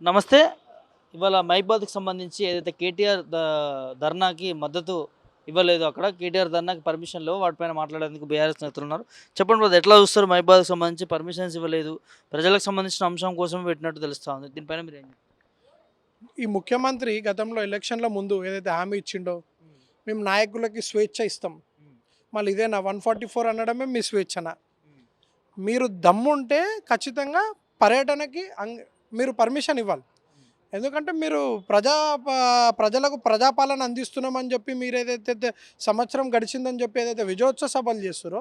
నమస్తే. ఇవాళ మైబాద్‌కి సంబంధించి ఏదైతే కేటీఆర్ ధర్నాకి మద్దతు ఇవ్వలేదో అక్కడ కేటీఆర్ ధర్నాకి పర్మిషన్ లేవు. వాటిపైన మాట్లాడేందుకు బీఆర్ఎస్ నేతలున్నారు. చెప్పండి బ్రదర్, ఎట్లా చూస్తారు? మైబాద్‌కి సంబంధించి పర్మిషన్స్ ఇవ్వలేదు. ప్రజలకు సంబంధించిన అంశం కోసం పెట్టినట్టు తెలుస్తా ఉంది. దీనిపైన మీరేం చెప్తారు? ఈ ముఖ్యమంత్రి గతంలో ఎలక్షన్ల ముందు ఏదైతే హామీ ఇచ్చిండో, మేము నాయకులకి స్వేచ్ఛ ఇస్తాం, హ్మ్. మళ్ళీ ఇదేనా 144 అనడమే మీ స్వేచ్ఛన? హ్మ్. మీరు దమ్ముంటే ఖచ్చితంగా పర్యటనకి మీరు పర్మిషన్ ఇవ్వాలి. హ్మ్. ఎందుకంటే మీరు ప్రజలకు ప్రజాపాలన అందిస్తున్నామని చెప్పి మీరు ఏదైతే సంవత్సరం గడిచిందని చెప్పి ఏదైతే విజయోత్సవ సభలు చేస్తారో,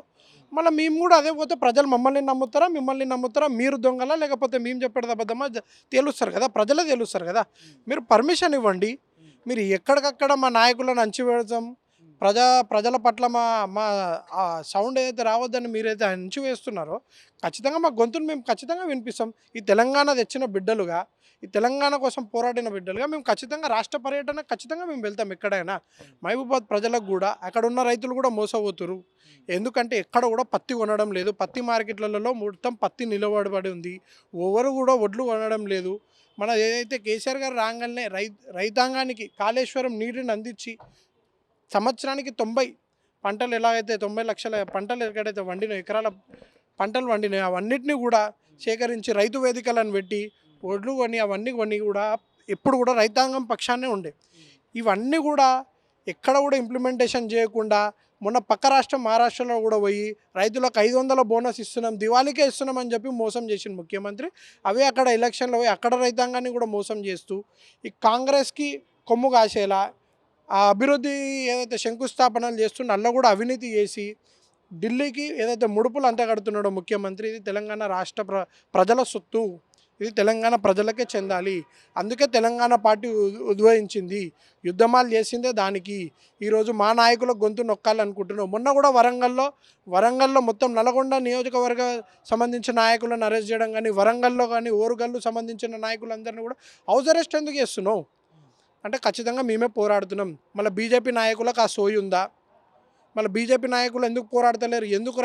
మళ్ళీ మేము కూడా అదే పోతే ప్రజలు మమ్మల్ని నమ్ముతారా, మిమ్మల్ని నమ్ముతారా, మీరు దొంగలా లేకపోతే మేము చెప్పేది అబద్ధమా తేలుస్తారు కదా, ప్రజలే తెలుస్తారు కదా. హ్మ్. మీరు పర్మిషన్ ఇవ్వండి. హ్మ్. మీరు ఎక్కడికక్కడ మా నాయకులను అణచివేయడం, హ్మ్. ప్రజల పట్ల మా మా సౌండ్ ఏదైతే రావద్దని మీరైతే అణచివేస్తున్నారో, ఖచ్చితంగా మా గొంతును మేము ఖచ్చితంగా వినిపిస్తాం. ఈ తెలంగాణ తెచ్చిన బిడ్డలుగా, ఈ తెలంగాణ కోసం పోరాడిన బిడ్డలుగా మేము ఖచ్చితంగా రాష్ట్ర పర్యటన ఖచ్చితంగా మేము వెళ్తాం ఎక్కడైనా. మహబూబాద్ ప్రజలకు కూడా అక్కడ ఉన్న రైతులు కూడా మోసపోతురు. ఎందుకంటే ఎక్కడ కూడా పత్తి కొనడం లేదు. పత్తి మార్కెట్లలో మొత్తం పత్తి నిలబడబడి ఉంది. ఎవరు కూడా వడ్లు కొనడం లేదు. మన ఏదైతే కేసీఆర్ గారు రాగానే రైతాంగానికి కాళేశ్వరం నీటిని అందించి సంవత్సరానికి 90 పంటలు ఎలాగైతే 90 లక్షల పంటలు ఎక్కడైతే వండిన ఎకరాల పంటలు వండినాయి అవన్నిటిని కూడా సేకరించి రైతు వేదికలను పెట్టి ఒడ్లు కొని అవన్నీ కొని కూడా ఎప్పుడు కూడా రైతాంగం పక్షాన్నే ఉండే. ఇవన్నీ కూడా ఎక్కడ కూడా ఇంప్లిమెంటేషన్ చేయకుండా మొన్న పక్క రాష్ట్రం మహారాష్ట్రలో కూడా పోయి రైతులకు 500 బోనస్ ఇస్తున్నాం, దివాళీకే ఇస్తున్నాం అని చెప్పి మోసం చేసింది ముఖ్యమంత్రి. అవే అక్కడ ఎలక్షన్లో పోయి అక్కడ రైతాంగాన్ని కూడా మోసం చేస్తూ ఈ కాంగ్రెస్కి కొమ్ము కాసేలా ఆ అభివృద్ధి ఏదైతే శంకుస్థాపనలు చేస్తుండో అల్ల కూడా అవినీతి చేసి ఢిల్లీకి ఏదైతే ముడుపులు అంతా కడుతున్నాడో ముఖ్యమంత్రి, ఇది తెలంగాణ రాష్ట్ర ప్రజల సొత్తు, ఇది తెలంగాణ ప్రజలకే చెందాలి, అందుకే తెలంగాణ పార్టీ ఉద్భవించింది, యుద్ధమాలు చేసిందే దానికి, ఈరోజు మా నాయకుల గొంతు నొక్కాలనుకుంటున్నాం. మొన్న కూడా వరంగల్లో మొత్తం నల్గొండ నియోజకవర్గ సంబంధించిన నాయకులను అరెస్ట్ చేయడం కానీ, వరంగల్లో కానీ ఓరుగల్లు సంబంధించిన నాయకులందరినీ కూడా హౌస్ అరెస్ట్ ఎందుకు చేస్తున్నావు అంటే ఖచ్చితంగా మేమే పోరాడుతున్నాం. మళ్ళీ బీజేపీ నాయకులకు ఆ సోయి ఉందా? మళ్ళీ బీజేపీ నాయకులు ఎందుకు పోరాడతలేరు? ఎందుకు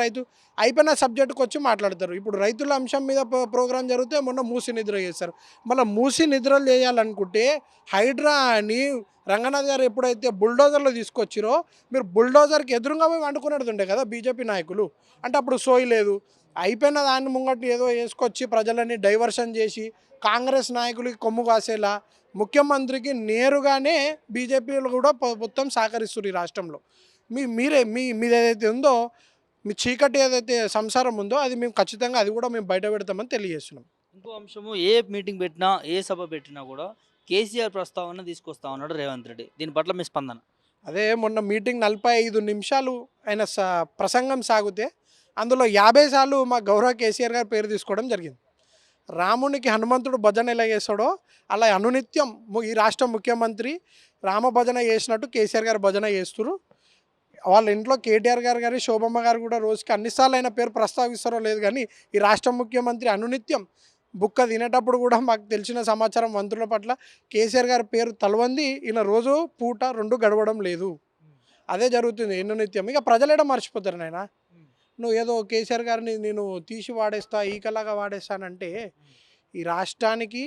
అయిపోయిన సబ్జెక్టుకి వచ్చి మాట్లాడతారు. ఇప్పుడు రైతుల అంశం మీద ప్రోగ్రాం జరిగితే మొన్న మూసి నిద్ర చేశారు. మళ్ళీ మూసి నిద్రలు చేయాలనుకుంటే హైడ్రా అని రంగనాథ్ గారు ఎప్పుడైతే బుల్డోజర్లు తీసుకొచ్చిరో, మీరు బుల్డోజర్కి ఎదురుగా పోయి వండుకునేది కదా బీజేపీ నాయకులు. అంటే అప్పుడు సోయి లేదు. అయిపోయిన దాన్ని ముంగటి ఏదో వేసుకొచ్చి ప్రజలని డైవర్షన్ చేసి కాంగ్రెస్ నాయకులకి కొమ్ము కాసేలా ముఖ్యమంత్రికి నేరుగానే బీజేపీలు కూడా మొత్తం సహకరిస్తున్నారు ఈ రాష్ట్రంలో. మీది ఏదైతే ఉందో, మీ చీకటి ఏదైతే సంసారం ఉందో అది మేము ఖచ్చితంగా అది కూడా మేము బయట పెడతామని తెలియజేస్తున్నాం. ఇంకో అంశము, ఏ మీటింగ్ పెట్టినా, ఏ సభ పెట్టినా కూడా కేసీఆర్ ప్రస్తావన తీసుకొస్తా ఉన్నాడు రేవంత్ రెడ్డి. దీని పట్ల మీ స్పందన? అదే మొన్న మీటింగ్ 45 నిమిషాలు ఆయన ప్రసంగం సాగితే అందులో 50 సార్లు మా గౌరవ కేసీఆర్ గారి పేరు తీసుకోవడం జరిగింది. రామునికి హనుమంతుడు భజన ఎలా చేస్తాడో అలా అనునిత్యం ఈ రాష్ట్ర ముఖ్యమంత్రి రామ భజన చేసినట్టు కేసీఆర్ గారు భజన చేస్తున్నారు. వాళ్ళ ఇంట్లో కేటీఆర్ గారు కానీ శోభమ్మ గారు కూడా రోజుకి అన్నిసార్లు అయిన పేరు ప్రస్తావిస్తారో లేదు కానీ ఈ రాష్ట్ర ముఖ్యమంత్రి అనునిత్యం బుక్క తినేటప్పుడు కూడా మాకు తెలిసిన సమాచారం మంత్రుల పట్ల కేసీఆర్ గారి పేరు తలవంది ఈయన రోజు పూట 2 గడవడం లేదు. అదే జరుగుతుంది అనునిత్యం. ఇక ప్రజలేడ మర్చిపోతారు నాయన. నువ్వు ఏదో కేసీఆర్ గారిని నేను తీసి వాడేస్తా, ఈకలాగా వాడేస్తానంటే ఈ రాష్ట్రానికి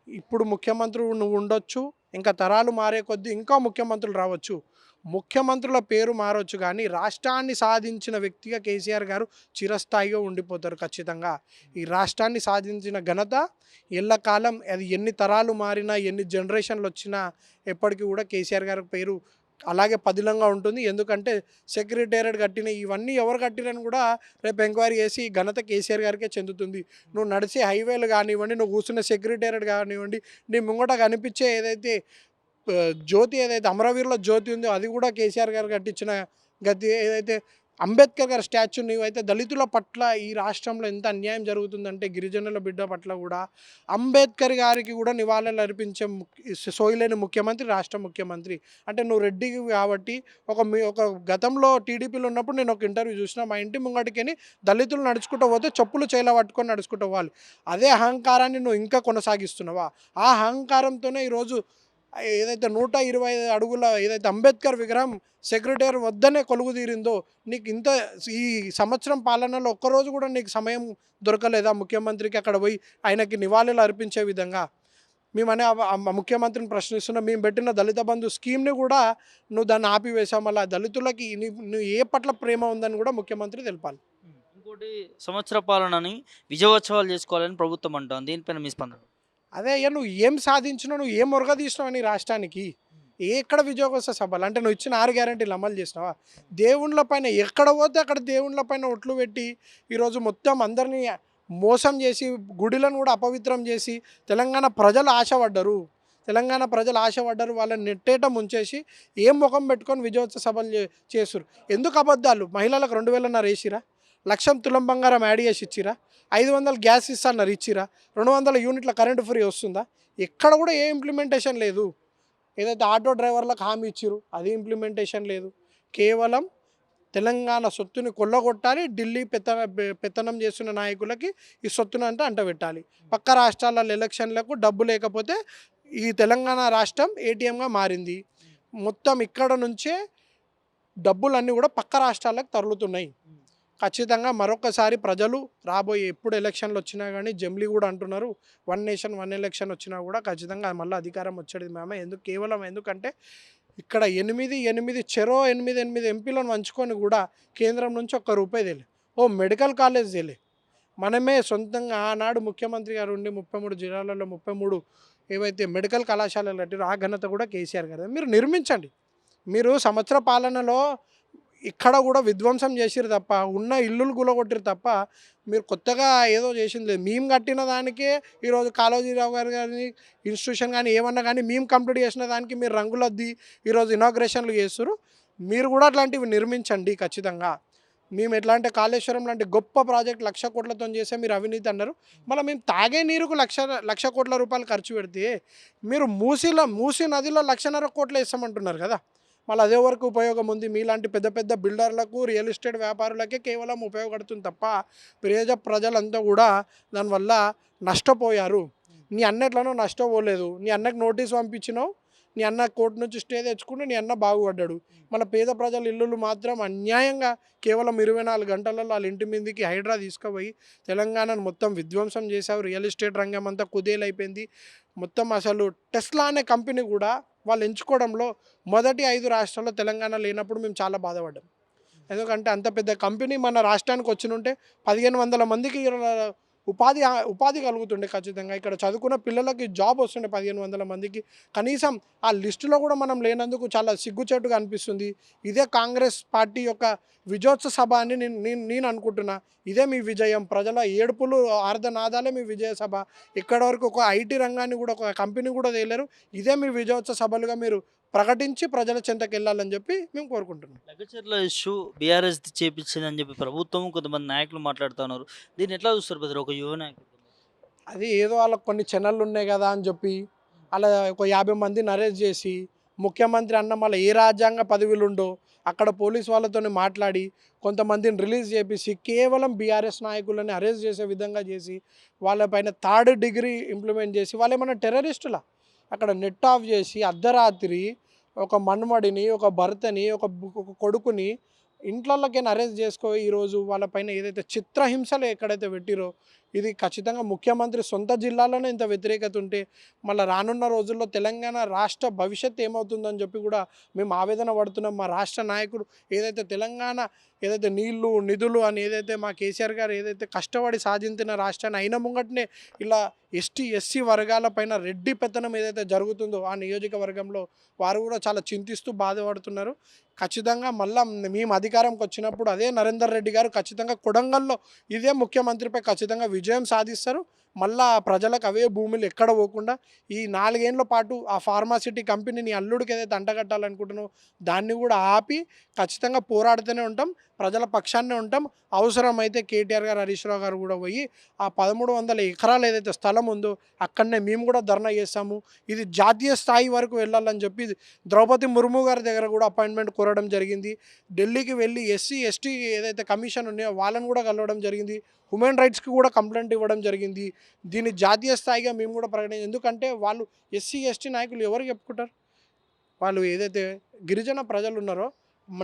ఇప్పుడు ముఖ్యమంత్రులు నువ్వు ఉండొచ్చు, ఇంకా తరాలు మారే కొద్దీ ఇంకా ముఖ్యమంత్రులు రావచ్చు, ముఖ్యమంత్రుల పేరు మారవచ్చు, కానీ రాష్ట్రాన్ని సాధించిన వ్యక్తిగా కేసీఆర్ గారు చిరస్థాయిగా ఉండిపోతారు ఖచ్చితంగా. ఈ రాష్ట్రాన్ని సాధించిన ఘనత ఎల్లకాలం, అది ఎన్ని తరాలు మారినా ఎన్ని జనరేషన్లు వచ్చినా ఎప్పటికీ కూడా కేసీఆర్ గారి పేరు అలాగే పదిలంగా ఉంటుంది. ఎందుకంటే సెక్రటేరియట్ కట్టిన ఇవన్నీ ఎవరు కట్టిరని కూడా రేపు ఎంక్వైరీ చేసి ఘనత కేసీఆర్ గారికే చెందుతుంది. నువ్వు నడిచే హైవేలు కానివ్వండి, నువ్వు కూర్చున్న సెక్రటేరియట్ కానివ్వండి, నీ ముంగట కనిపించే ఏదైతే జ్యోతి ఏదైతే అమరవీరుల జ్యోతి ఉందో అది కూడా కేసీఆర్ గారు కట్టించిన గతి. ఏదైతే అంబేద్కర్ గారి స్టాచ్యూ, నీవైతే దళితుల పట్ల ఈ రాష్ట్రంలో ఎంత అన్యాయం జరుగుతుందంటే గిరిజనుల బిడ్డ పట్ల కూడా అంబేద్కర్ గారికి కూడా నివాళులు అర్పించే సోయిలేని ముఖ్యమంత్రి రాష్ట్ర ముఖ్యమంత్రి. అంటే నువ్వు రెడ్డివి కాబట్టి ఒక గతంలో టీడీపీలో ఉన్నప్పుడు నేను ఒక ఇంటర్వ్యూ చూసిన, మా ఇంటి ముంగటికని దళితులు నడుచుకుంటూ పోతే చెప్పులు చేలా పట్టుకొని నడుచుకుంటూ పోవాలి. అదే అహంకారాన్ని నువ్వు ఇంకా కొనసాగిస్తున్నావా? ఆ అహంకారంతోనే ఈరోజు ఏదైతే 125 అడుగుల ఏదైతే అంబేద్కర్ విగ్రహం సెక్రటరీ వద్దనే కొలువు తీరిందో, నీకు ఇంత ఈ సంవత్సరం పాలనలో ఒక్కరోజు కూడా నీకు సమయం దొరకలేదా ముఖ్యమంత్రికి అక్కడ పోయి ఆయనకి నివాళులు అర్పించే విధంగా? మేమనే ముఖ్యమంత్రిని ప్రశ్నిస్తున్నాం. మేము పెట్టిన దళిత బంధు స్కీమ్‌ని కూడా నువ్వు దాన్ని ఆపివేశావు. మళ్ళా దళితులకి నువ్వు ఏ పట్ల ప్రేమ ఉందని కూడా ముఖ్యమంత్రి తెలపాలి. ఇంకోటి సంవత్సర పాలనని విజయోత్సవాలు చేసుకోవాలని ప్రభుత్వం అంటోంది. దీనిపైన మీ స్పందన? అదే అయ్యా నువ్వు ఏం సాధించినావు? నువ్వు ఏం ఒరగదీసినావు నీ రాష్ట్రానికి? ఎక్కడ విజయోత్సవ సభలు? అంటే నువ్వు ఇచ్చిన 6 గ్యారంటీలు అమలు చేసినావా? దేవుళ్ళ పైన ఎక్కడ పోతే అక్కడ దేవుళ్ళ పైన ఒట్లు పెట్టి ఈరోజు మొత్తం అందరినీ మోసం చేసి గుడిలను కూడా అపవిత్రం చేసి తెలంగాణ ప్రజలు ఆశపడ్డరు. తెలంగాణ ప్రజలు ఆశపడ్డరు. వాళ్ళని నెట్టేట ముంచేసి ఏం ముఖం పెట్టుకొని విజయోత్సవ సభలు చేసురు. ఎందుకు అబద్ధాలు? మహిళలకు 2000 వేసిరా? 1,00,000 తులం బంగారం యాడ్ చేసి ఇచ్చిరా? 500 గ్యాస్ ఇస్తాన్నారు ఇచ్చిరా? 200 యూనిట్ల కరెంటు ఫ్రీ వస్తుందా? ఎక్కడ కూడా ఏ ఇంప్లిమెంటేషన్ లేదు. ఏదైతే ఆటో డ్రైవర్లకు హామీ ఇచ్చిరు అది ఇంప్లిమెంటేషన్ లేదు. కేవలం తెలంగాణ సొత్తుని కొల్లగొట్టాలి. ఢిల్లీ పెత్తనం చేస్తున్న నాయకులకి ఈ సొత్తును అంటబెట్టాలి. పక్క రాష్ట్రాలలో ఎలక్షన్లకు డబ్బు లేకపోతే ఈ తెలంగాణ రాష్ట్రం ఏటీఎంగా మారింది. మొత్తం ఇక్కడ నుంచే డబ్బులన్నీ కూడా పక్క రాష్ట్రాలకు తరలుతున్నాయి. ఖచ్చితంగా మరొకసారి ప్రజలు రాబోయే ఎప్పుడు ఎలక్షన్లు వచ్చినా కానీ జమిలీ కూడా అంటున్నారు 1 నేషన్ 1 ఎలక్షన్ వచ్చినా కూడా ఖచ్చితంగా మళ్ళీ అధికారం వచ్చేది మేమే. ఎందుకంటే ఇక్కడ 8 చెరో 8 ఎంపీలను వంచుకొని కూడా కేంద్రం నుంచి ₹1 తేలే. మెడికల్ కాలేజ్ తేలే. మనమే సొంతంగా ఆనాడు ముఖ్యమంత్రి గారు ఉండి 33 జిల్లాలలో 33 ఏవైతే మెడికల్ కళాశాలలు కట్టారో ఆ ఘనత కూడా కేసీఆర్ గారు. మీరు నిర్మించండి. మీరు సంవత్సర పాలనలో ఇక్కడ కూడా విధ్వంసం చేసిరు తప్ప ఉన్న ఇల్లులు కూలగొట్టిరు తప్ప మీరు కొత్తగా ఏదో చేసింది లేదు. మేము కట్టిన దానికే ఈరోజు కాళోజీరావు గారు కానీ ఇన్స్టిట్యూషన్ కానీ ఏమన్నా కానీ మేము కంప్లీట్ చేసిన దానికి మీరు రంగులద్ది ఈరోజు ఇనాగ్రేషన్లు చేస్తారు. మీరు కూడా అట్లాంటివి నిర్మించండి ఖచ్చితంగా. మేము ఎట్లా అంటే కాళేశ్వరం లాంటి గొప్ప ప్రాజెక్ట్ 1,00,000 కోట్లతో చేస్తే మీరు అవినీతి అన్నారు. మళ్ళీ మేము తాగే నీరుకు లక్ష కోట్ల రూపాయలు ఖర్చు పెడితే మీరు మూసీ నదిలో 1,50,000 కోట్లు వేస్తామంటున్నారు కదా. మళ్ళీ అదే వరకు ఉపయోగం ఉంది? మీలాంటి పెద్ద పెద్ద బిల్డర్లకు రియల్ ఎస్టేట్ వ్యాపారులకే కేవలం ఉపయోగపడుతుంది తప్ప ప్రజలంతా కూడా దానివల్ల నష్టపోయారు. నీ అన్నట్లనో నష్టపోలేదు. నీ అన్నకు నోటీస్ పంపించినావు. నీ అన్న కోర్టు నుంచి స్టే తెచ్చుకుంటే నీ అన్న బాగుపడ్డాడు. మన పేద ప్రజల ఇల్లులు మాత్రం అన్యాయంగా కేవలం 24 గంటలలో వాళ్ళ ఇంటి మీదకి హైడ్రా తీసుకుపోయి తెలంగాణను మొత్తం విధ్వంసం చేశావు. రియల్ ఎస్టేట్ రంగం అంతా కుదేలైపోయింది. మొత్తం అసలు టెస్లా అనే కంపెనీ కూడా వాళ్ళు ఎంచుకోవడంలో మొదటి 5 రాష్ట్రాల్లో తెలంగాణ లేనప్పుడు మేము చాలా బాధపడ్డాం. ఎందుకంటే అంత పెద్ద కంపెనీ మన రాష్ట్రానికి వచ్చినుంటే 1500 మందికి ఉపాధి కలుగుతుండే. ఖచ్చితంగా ఇక్కడ చదువుకున్న పిల్లలకి జాబ్ వస్తుండే 1500 మందికి. కనీసం ఆ లిస్టులో కూడా మనం లేనందుకు చాలా సిగ్గుచేటుగా అనిపిస్తుంది. ఇదే కాంగ్రెస్ పార్టీ యొక్క విజయోత్సవ సభ అని నేను అనుకుంటున్నా. ఇదే మీ విజయం. ప్రజల ఏడుపులు ఆర్ధనాదాలే మీ విజయ సభ. ఇక్కడి వరకు ఒక ఐటీ రంగాన్ని కూడా ఒక కంపెనీ కూడా తేలేరు. ఇదే మీ విజయోత్సవ సభలుగా మీరు ప్రకటించి ప్రజల చెంతకు వెళ్ళాలని చెప్పి మేము కోరుకుంటున్నాం. లగచర్ల ఇష్యూ బీఆర్ఎస్ చేపించిందని చెప్పి ప్రభుత్వం కొంతమంది నాయకులు మాట్లాడుతున్నారు. దీన్ని ఎట్లా చూస్తారు బ్రదర్ ఒక యువ నాయకుడు? అది ఏదో వాళ్ళకి కొన్ని ఛానళ్ళు ఉన్నాయి కదా అని చెప్పి అలా ఒక 50 మందిని అరెస్ట్ చేసి ముఖ్యమంత్రి అన్న మళ్ళీ ఏ రాజ్యాంగ పదవులుండో అక్కడ పోలీస్ వాళ్ళతో మాట్లాడి కొంతమందిని రిలీజ్ చేసి కేవలం బీఆర్ఎస్ నాయకులని అరెస్ట్ చేసే విధంగా చేసి వాళ్ళపైన 3rd డిగ్రీ ఇంప్లిమెంట్ చేసి వాళ్ళు ఏమైనా టెర్రరిస్టులా అక్కడ నెట్ ఆఫ్ చేసి అర్ధరాత్రి ఒక మన్మడిని ఒక భర్తని ఒక కొడుకుని ఇంట్లోకైనా అరెస్ట్ చేసుకో ఈరోజు వాళ్ళపైన ఏదైతే చిత్రహింసలు ఎక్కడైతే పెట్టిరో ఇది ఖచ్చితంగా ముఖ్యమంత్రి సొంత జిల్లాలోనే ఇంత వ్యతిరేకత ఉంటే మళ్ళీ రానున్న రోజుల్లో తెలంగాణ రాష్ట్ర భవిష్యత్తు ఏమవుతుందని చెప్పి కూడా మేము ఆవేదన పడుతున్నాం. మా రాష్ట్ర నాయకుడు ఏదైతే తెలంగాణ ఏదైతే నీళ్లు నిధులు అని ఏదైతే మా కేసీఆర్ గారు ఏదైతే కష్టపడి సాధించిన రాష్ట్రాన్ని అయిన ముంగటనే ఇలా ఎస్సీ వర్గాల పైన రెడ్డి పెత్తనం ఏదైతే జరుగుతుందో ఆ నియోజకవర్గంలో వారు కూడా చాలా చింతిస్తూ బాధపడుతున్నారు. ఖచ్చితంగా మళ్ళీ మేము అధికారంకి వచ్చినప్పుడు అదే నరేందర్ రెడ్డి గారు ఖచ్చితంగా కొడంగల్లో ఇదే ముఖ్యమంత్రిపై ఖచ్చితంగా విజయం సాధిస్తారు. మళ్ళా ప్రజలకు అవే భూములు ఎక్కడ పోకుండా ఈ 4 ఏళ్ల పాటు ఆ ఫార్మాసిటీ కంపెనీని అల్లుడికి ఏదైతే అంటగట్టాలనుకుంటున్నామో దాన్ని కూడా ఆపి ఖచ్చితంగా పోరాడుతూనే ఉంటాం. ప్రజల పక్షాన్నే ఉంటాం. అవసరమైతే కేటీఆర్ గారు హరీష్ రావు గారు కూడా పోయి ఆ 1300 ఎకరాలు ఏదైతే స్థలం ఉందో అక్కడనే మేము కూడా ధర్నా చేస్తాము. ఇది జాతీయ స్థాయి వరకు వెళ్ళాలని చెప్పి ద్రౌపది ముర్ము గారి దగ్గర కూడా అపాయింట్మెంట్ కోరడం జరిగింది. ఢిల్లీకి వెళ్ళి ఎస్సీ ఎస్టీ ఏదైతే కమిషన్ ఉన్నాయో వాళ్ళని కూడా కలవడం జరిగింది. హ్యూమన్ రైట్స్కి కూడా కంప్లైంట్ ఇవ్వడం జరిగింది. దీన్ని జాతీయ స్థాయిగా మేము కూడా ప్రకటించాం. ఎందుకంటే వాళ్ళు ఎస్సీ ఎస్టీ నాయకులు ఎవరు చెప్పుకుంటారు? వాళ్ళు ఏదైతే గిరిజన ప్రజలు ఉన్నారో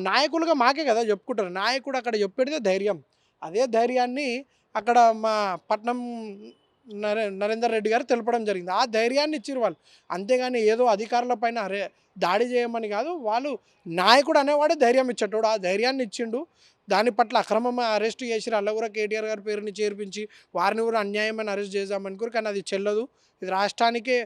నాయకులుగా మాకే కదా చెప్పుకుంటారు. నాయకుడు అక్కడ చెప్పేదే ధైర్యం. అదే ధైర్యాన్ని అక్కడ మా పట్నం నరేందర్ రెడ్డి గారు తెలపడం జరిగింది. ఆ ధైర్యాన్ని ఇచ్చిర్రు వాళ్ళు. అంతేగాని ఏదో అధికారుల పైన దాడి చేయమని కాదు. వాళ్ళు నాయకుడు అనేవాడే ధైర్యం ఇచ్చేటోడు. ఆ ధైర్యాన్ని ఇచ్చిండు. దాని పట్ల అక్రమమైన అరెస్ట్ చేసిర్రు. అల్ల కూడా కేటీఆర్ గారి పేరుని చేర్పించి వారిని కూడా అన్యాయమైన అరెస్ట్ చేద్దామనుకుర్రు. కానీ అది చెల్లదు. ఇది రాష్ట్రానికే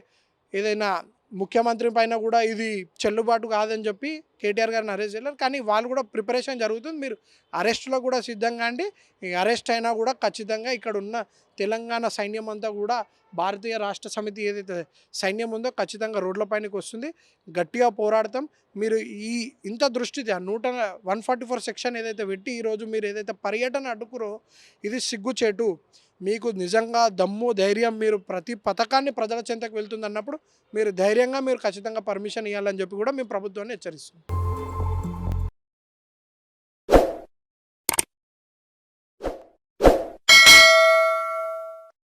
ఏదైనా ముఖ్యమంత్రి పైన కూడా ఇది చెల్లుబాటు కాదని చెప్పి కేటీఆర్ గారిని అరెస్ట్ చేయలేరు. కానీ వాళ్ళు కూడా ప్రిపరేషన్ జరుగుతుంది. మీరు అరెస్ట్‌లో కూడా సిద్ధంగా అండి. ఈ అరెస్ట్ అయినా కూడా ఖచ్చితంగా ఇక్కడ ఉన్న తెలంగాణ సైన్యం అంతా కూడా భారతీయ రాష్ట్ర సమితి ఏదైతే సైన్యం ఉందో ఖచ్చితంగా రోడ్ల పైనకి వస్తుంది. గట్టిగా పోరాడతాం. మీరు ఇంత దృష్టితో 144 సెక్షన్ ఏదైతే పెట్టి ఈరోజు మీరు ఏదైతే పర్యటన అడ్డుకురో ఇది సిగ్గుచేటు. మీకు నిజంగా దమ్ము, ధైర్యం మీరు ప్రతి పథకాన్ని ప్రజల చెంతకు వెళ్తుందన్నప్పుడు మీరు ధైర్యంగా మీరు ఖచ్చితంగా పర్మిషన్ ఇవ్వాలని చెప్పి కూడా మేము ప్రభుత్వాన్ని హెచ్చరిస్తున్నాం.